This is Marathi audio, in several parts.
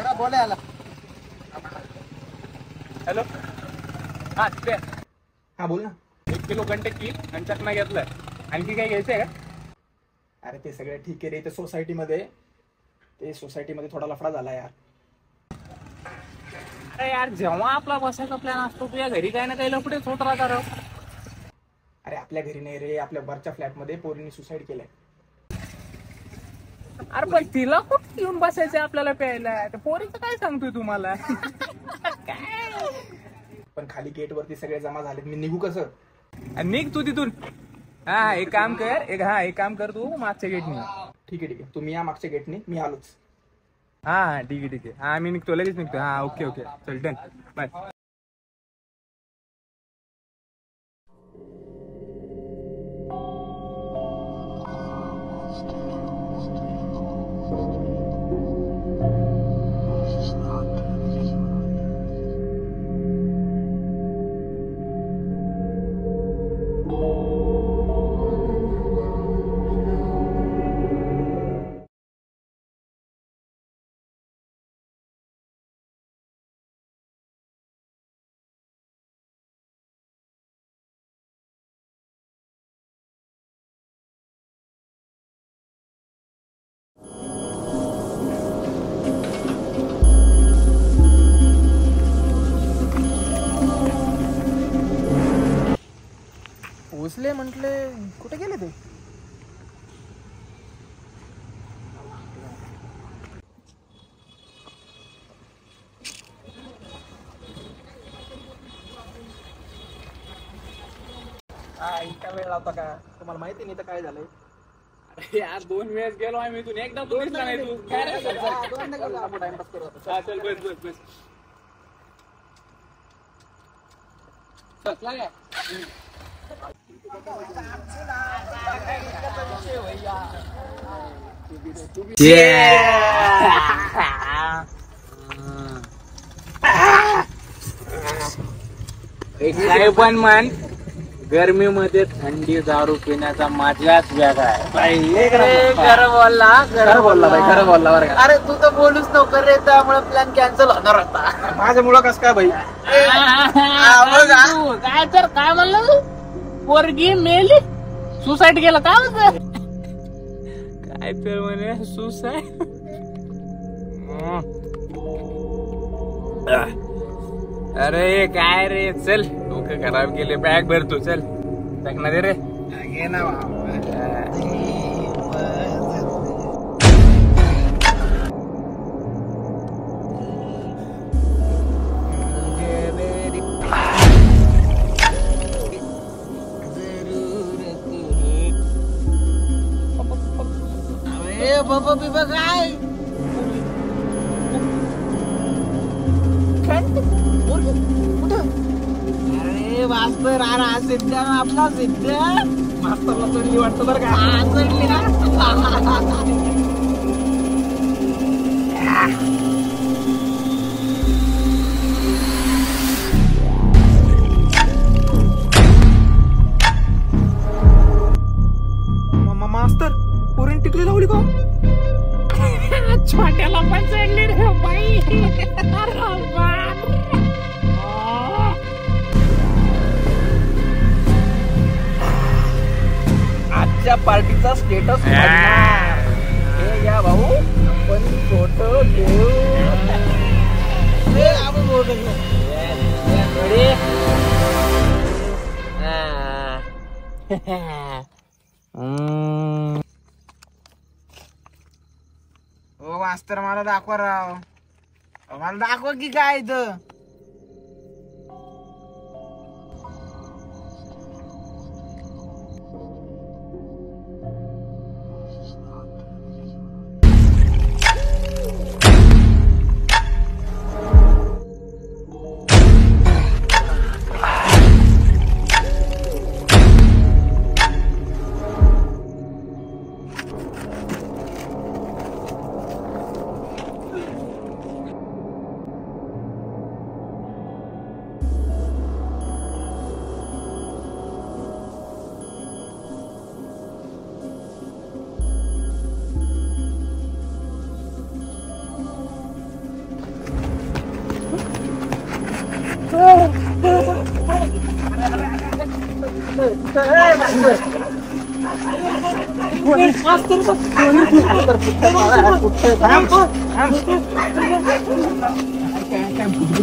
जरा बोला याला. हॅलो. हा तिथे. हा बोल ना. 1 किलो घंटे की आणि चकना घेतलाय. आणखी काही घ्यायचंय का? अरे ते सगळं ठीक आहे रे. ते सोसायटीमध्ये थोडा लफडा झाला यार. अरे यार जेव्हा आपला बसायचा प्लॅन असतो तुझ्या घरी काही ना काही लफडेच होत राहतात. अरे आपल्या घरी नाही रे, आपल्या वरच्या फ्लॅटमध्ये पोरींनी सुसाईड केलंय. अरे पण तिला कुठं येऊन बसायचं आपल्याला प्यायला? पोरीचं काय सांगतोय तुम्हाला? पण खाली गेट वरती सगळे जमा झालेत. मी निघू कसं? निघ तू तिथून. हा एक काम कर तू मागच्या गेटनी. ठीक आहे तुम्ही या मागच्या गेटने, मी आलोच. हा ठीक आहे. हा मी निघतो, लगेच निघतो. हा ओके चल डन बाय. पोचले म्हटले, कुठे गेले ते? हा इतका वेळ लावता का? तुम्हाला माहिती नाही तर काय झालंय? यार 2 वेळेस गेलो आम्ही. इथून एकदा तू दिसला नाही. तू टाइमपास करू आता. चल बस. कसला काय? काय पण म्हण, गरमीमध्ये थंडी दारू पिण्याचा मजाच वेगळा आहे. खरं बोलला बरं का? अरे तू तर बोलूच नव्हतं रे, त्यामुळे प्लॅन कॅन्सल होणार होता. माझ्यामुळं कसं काय भाई? काय तर काय म्हणलं तू? पोरगी मेली, सुसाईड केलं काय होत? काय तर म्हणे सुसाईड. अरे काय रे, चल डोकं खराब केले. बॅग भरतो, चल टाकणार दे रे. घे ना बाबा बिबा काय? अरे मास्तर सिद्ध आपला सिद्ध मास्तरला चढली वाटतं बरं का? चढली ना. मास्तर पोरीन टिकली लावली का? छोट्याला पण चढली रे बाई. आजच्या पार्टीचा स्टेटस हे घ्या भाऊ, आपण फोटो घेऊ. आपण फोटो घेऊ. ओ मास्तर मला दाखवा राव, मला दाखवा की काय इथं.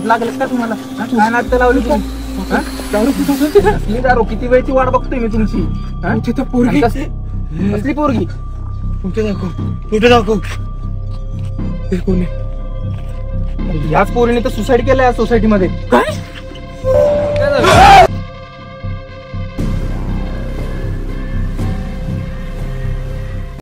लागलं का तुम्हाला? काय नाटकं लावली तुम्ही? दारू किती वेळची वाट बघतोय मी तुमची. तिथं पोरगी कसली पोरगी? कुठे दाखव हे कोण आहे? याच पोरीने तर सुसाईड केलंय सोसायटी मध्ये. काय